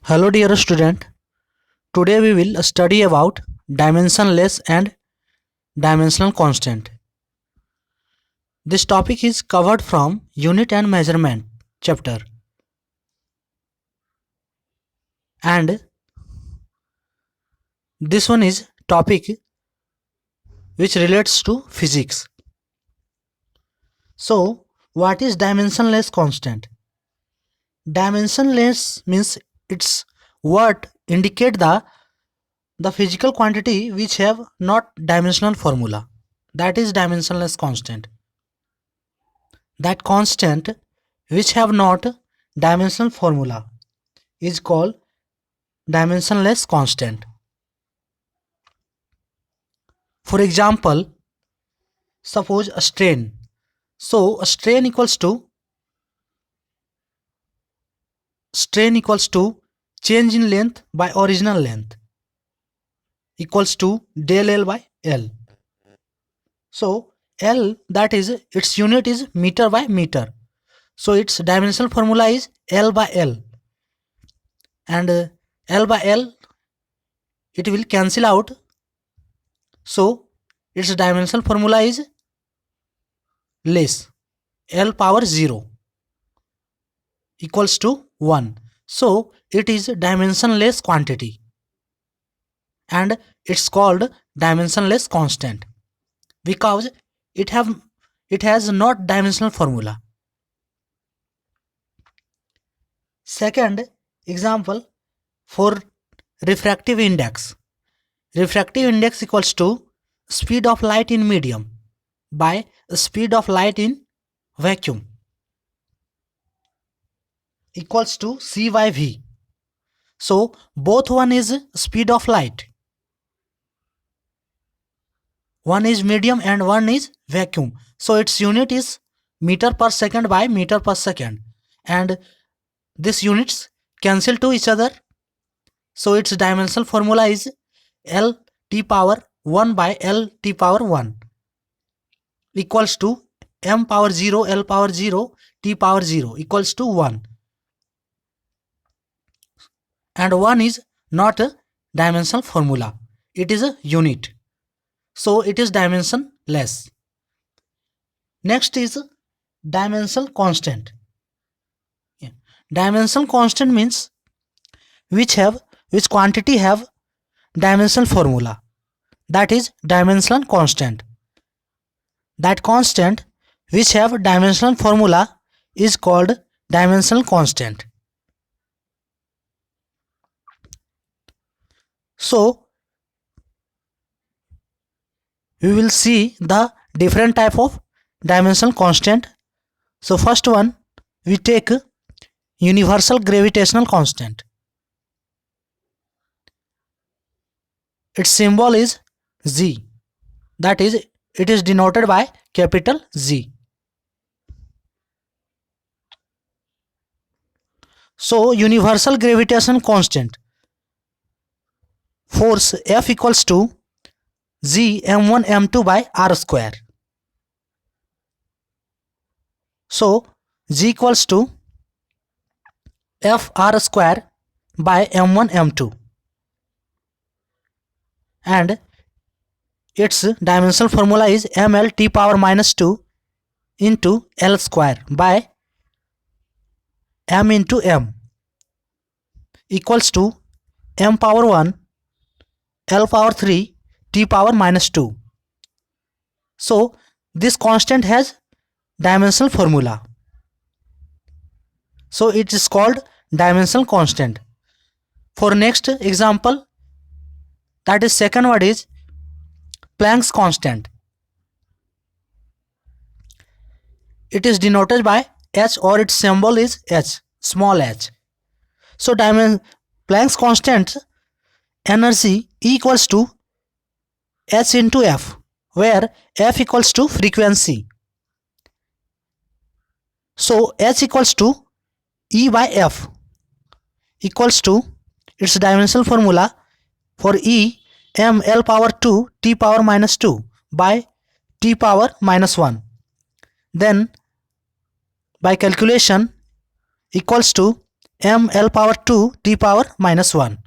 Hello dear student, today we will study about dimensionless and dimensional constant. This topic is covered from unit and measurement chapter, and this one is topic which relates to physics. So what is dimensionless constant? Dimensionless means it's what indicate the physical quantity which have not dimensional formula. That is dimensionless constant. That constant which have not dimensional formula is called dimensionless constant. For example, suppose a strain. So a strain equals to change in length by original length equals to del L by L. So L, that is its unit is meter by meter. So its dimensional formula is L by L, and L by L it will cancel out. So its dimensional formula is less, L power 0 equals to 1. So it is dimensionless quantity and it's called dimensionless constant because it has not dimensional formula. Second example, for refractive index. Refractive index equals to speed of light in medium by speed of light in vacuum equals to C by V. So both one is speed of light, one is medium and one is vacuum. So its unit is meter per second by meter per second, and these units cancel to each other. So its dimensional formula is L t power 1 by L t power 1 equals to m power 0 L power 0 t power 0 equals to 1, and 1 is not a dimensional formula, it is a unit, so it is dimensionless. Next is dimensional constant. Dimensional constant means which quantity have dimensional formula, that is dimensional constant. That constant which have dimensional formula is called dimensional constant. So we will see the different type of dimensional constant. So first one, we take universal gravitational constant. Its symbol is G, that is it is denoted by capital Z. So universal gravitation constant, force F equals to G m1 m2 by r square. So G equals to F r square by m1 m2, and its dimensional formula is ml t power minus 2 into L square by m into m equals to m power 1 L power 3 t power minus 2. So this constant has dimensional formula, so it is called dimensional constant. For next example, that is second word is Planck's constant. It is denoted by h, or its symbol is h, small h. So Planck's constant energy equals to h into f, where f equals to frequency. So h equals to E by f equals to its dimensional formula for E, m L power 2 t power minus 2 by t power minus 1. Then by calculation equals to ml power 2 t power minus 1.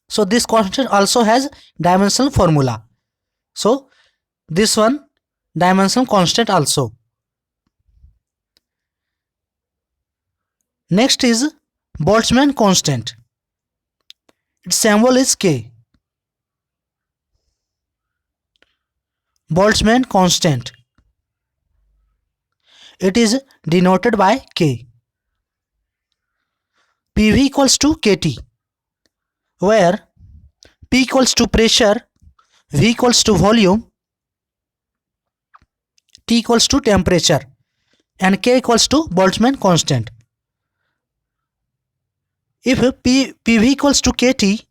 So this constant also has dimensional formula. So this one dimensional constant also. Next is Boltzmann constant. Its symbol is K. Boltzmann constant. It is denoted by K. PV equals to KT, where P equals to pressure, V equals to volume, T equals to temperature, and K equals to Boltzmann constant. If PV equals to KT,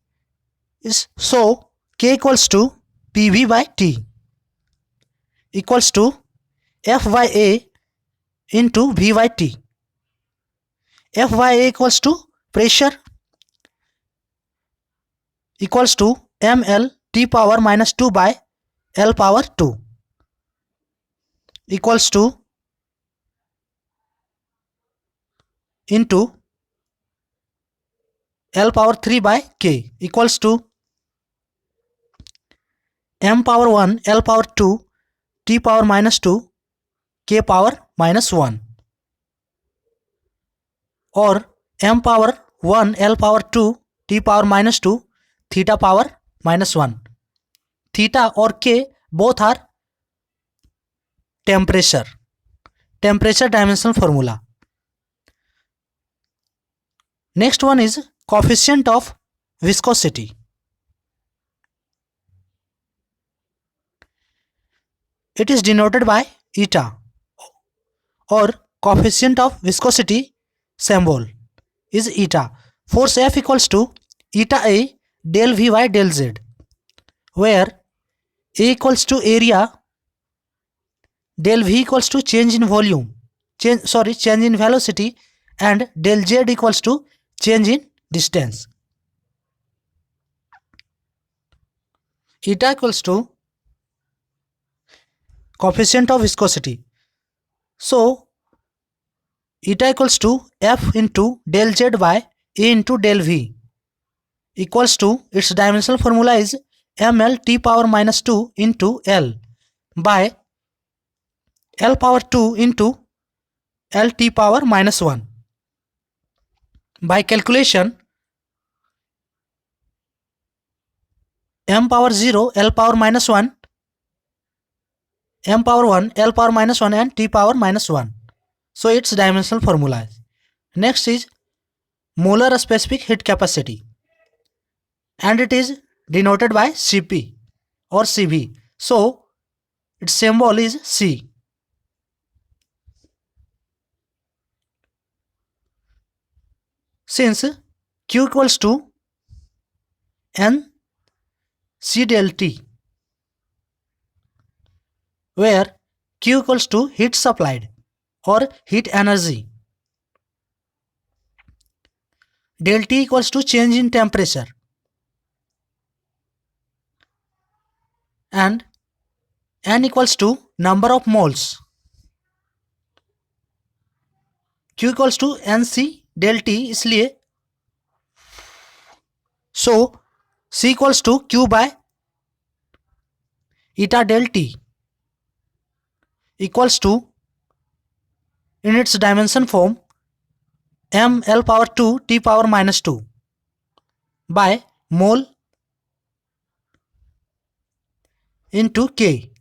so K equals to PV by T equals to F by A into V by T. F by A equals to pressure equals to ml T power minus 2 by L power 2 equals to into L power 3 by K equals to m power 1 L power 2 T power minus 2 K power minus 1, or m power 1 L power 2 T power minus 2 theta power minus 1. Theta or K both are temperature dimensional formula. Next one is coefficient of viscosity. It is denoted by eta, or coefficient of viscosity symbol is eta. Force F equals to eta A del V by del Z, where A equals to area, del V equals to change in volume, change in velocity, and del Z equals to change in distance. Eta equals to coefficient of viscosity. So eta equals to F into del Z by A into del V equals to, its dimensional formula is ml T power minus 2 into L by L power 2 into L T power minus 1. By calculation, m power 0 L power minus 1, m power 1 L power minus 1, and T power minus 1. So its dimensional formula. Next is molar specific heat capacity, and it is denoted by Cp or Cv. So its symbol is C. Since Q equals to N C del T, where Q equals to heat supplied or heat energy, del T equals to change in temperature, and N equals to number of moles. Q equals to NC del T, इसलिए so C equals to Q by eta del T equals to, in its dimension form, m L power 2 T power minus 2 by mole into K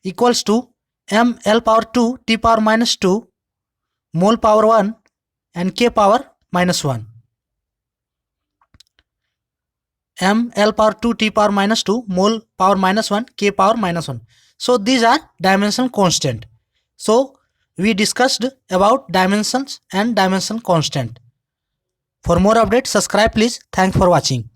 equals to m L power 2 T power minus 2 mole power 1 and K power minus 1. M L power 2 T power minus 2 mole power minus 1 K power minus 1. So these are dimensional constant. So we discussed about dimensions and dimensional constant. For more updates, subscribe please. Thanks for watching.